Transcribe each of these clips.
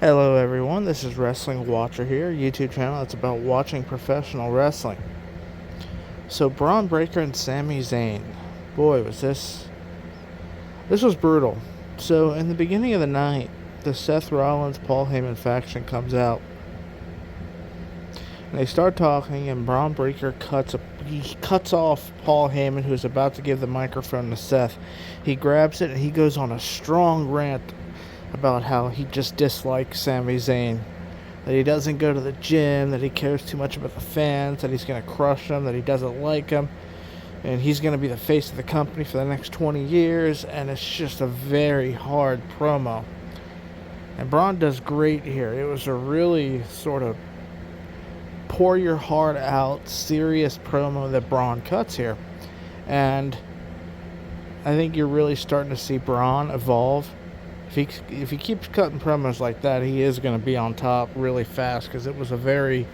Hello everyone, this is Wrestling Watcher here, YouTube channel that's about watching professional wrestling. So Bron Breakker and Sami Zayn. Boy, this was brutal. So in the beginning of the night, the Seth Rollins Paul Heyman faction comes out. And they start talking and Bron Breakker cuts off Paul Heyman, who's about to give the microphone to Seth. He grabs it and he goes on a strong rant about how he just dislikes Sami Zayn, that he doesn't go to the gym, that he cares too much about the fans, that he's going to crush them, that he doesn't like them, and he's going to be the face of the company for the next 20 years, and it's just a very hard promo. And Braun does great here. It was a really sort of pour your heart out, serious promo that Braun cuts here. And I think you're really starting to see Braun evolve. If he keeps cutting promos like that, he is going to be on top really fast, because it was a very,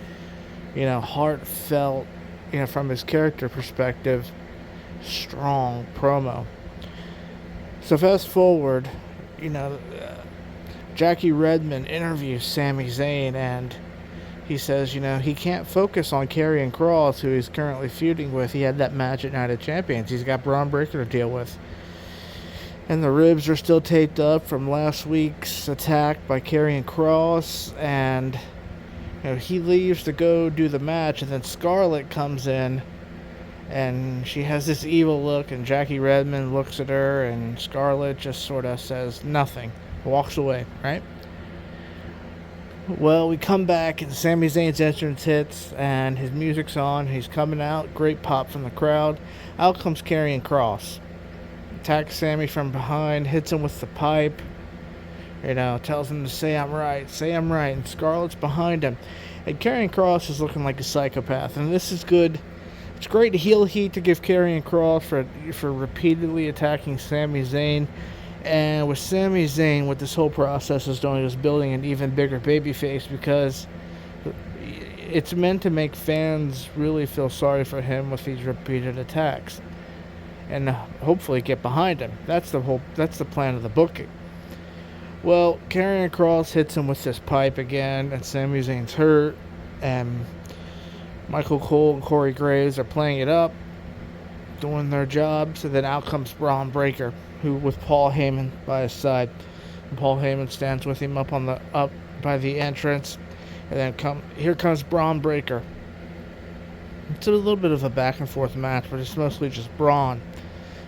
heartfelt, from his character perspective, strong promo. So fast forward, Jackie Redmond interviews Sami Zayn, and he says, he can't focus on Karrion Kross, who he's currently feuding with. He had that match at Night of Champions. He's got Bron Breakker to deal with. And the ribs are still taped up from last week's attack by Karrion Kross. And he leaves to go do the match. And then Scarlett comes in. And she has this evil look. And Jackie Redmond looks at her. And Scarlett just sort of says nothing. Walks away, right? Well, we come back. And Sami Zayn's entrance hits. And his music's on. He's coming out. Great pop from the crowd. Out comes Karrion Kross. Attacks Sami from behind, hits him with the pipe, tells him to say I'm right, and Scarlett's behind him. And Karrion Kross is looking like a psychopath, and this is good. It's great heel heat to give Karrion Kross for repeatedly attacking Sami Zayn. And with Sami Zayn, what this whole process is doing is building an even bigger babyface, because it's meant to make fans really feel sorry for him with these repeated attacks. And hopefully get behind him. That's the plan of the booking. Well, Karrion Kross hits him with this pipe again, and Sami Zayn's hurt, and Michael Cole and Corey Graves are playing it up, doing their jobs, and then out comes Bron Breakker, who with Paul Heyman by his side. And Paul Heyman stands with him up by the entrance, and then here comes Bron Breakker. It's a little bit of a back and forth match, but it's mostly just Bron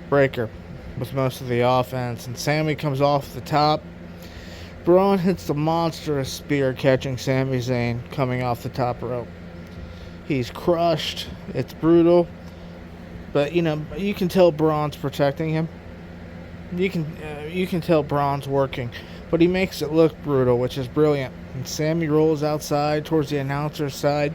Breakker with most of the offense. And Sami comes off the top. Braun hits the monstrous spear, catching Sami Zayn coming off the top rope. He's crushed. It's brutal. But, you can tell Braun's protecting him. You can tell Braun's working. But he makes it look brutal, which is brilliant. And Sami rolls outside towards the announcer's side.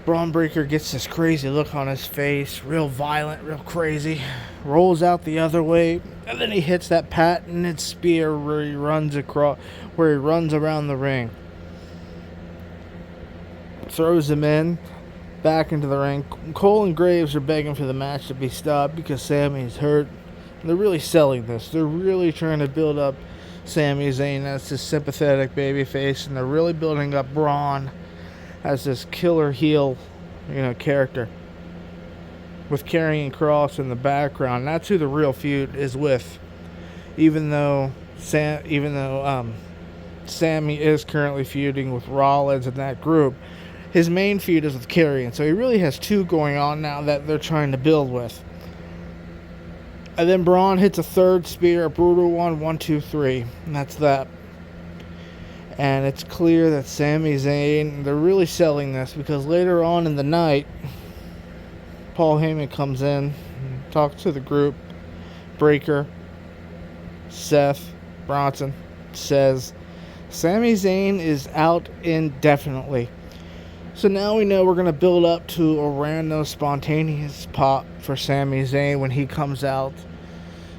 Bron Breakker gets this crazy look on his face, real violent, real crazy, rolls out the other way, and then he hits that patented spear where he runs around the ring. Throws him back into the ring. Cole and Graves are begging for the match to be stopped because Sami's hurt. And they're really selling this. They're really trying to build up Sami Zayn as this sympathetic babyface, and they're really building up Braun as this killer heel, character, with Karrion Kross in the background. That's who the real feud is with. Even though Sami is currently feuding with Rollins and that group, his main feud is with Karrion. So he really has two going on now that they're trying to build with. And then Braun hits a third spear, a brutal one, 1, 2, 3, and that's that. And it's clear that Sami Zayn, they're really selling this, because later on in the night, Paul Heyman comes in, talks to the group. Breakker, Seth, Bronson, says Sami Zayn is out indefinitely. So now we know we're going to build up to a random spontaneous pop for Sami Zayn when he comes out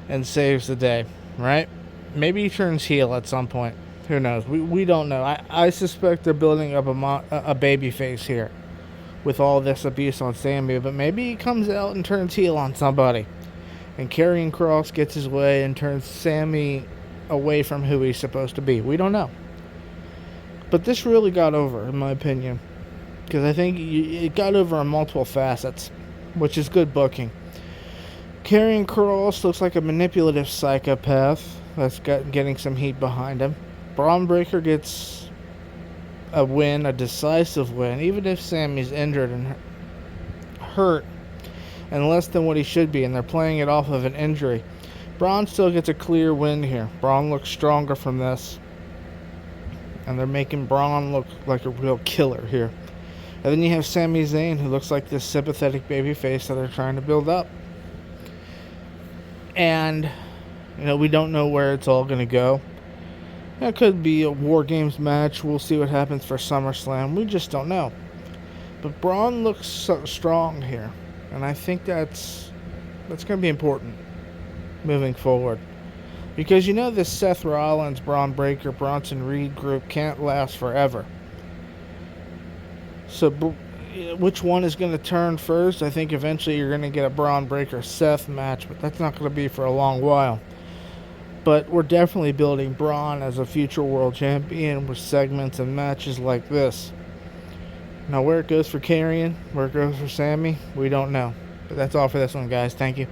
and saves the day, right? Maybe he turns heel at some point. Who knows? We don't know. I suspect they're building up a baby face here with all this abuse on Sami, but maybe he comes out and turns heel on somebody. And Karrion Kross gets his way and turns Sami away from who he's supposed to be. We don't know. But this really got over, in my opinion, because I think it got over on multiple facets, which is good booking. Karrion Kross looks like a manipulative psychopath that's getting some heat behind him. Braun Breaker gets a win, a decisive win, even if Sami's injured and hurt and less than what he should be, and they're playing it off of an injury. Braun still gets a clear win here. Braun looks stronger from this, and they're making Braun look like a real killer here. And then you have Sami Zayn, who looks like this sympathetic babyface that they're trying to build up. And, we don't know where it's all going to go. It could be a War Games match. We'll see what happens for SummerSlam. We just don't know. But Braun looks so strong here. And I think that's going to be important moving forward. Because this Seth Rollins, Braun Breaker, Bronson Reed group can't last forever. So which one is going to turn first? I think eventually you're going to get a Braun Breaker Seth match, but that's not going to be for a long while. But we're definitely building Braun as a future world champion with segments and matches like this. Now, where it goes for Karrion, where it goes for Sami, we don't know. But that's all for this one, guys. Thank you.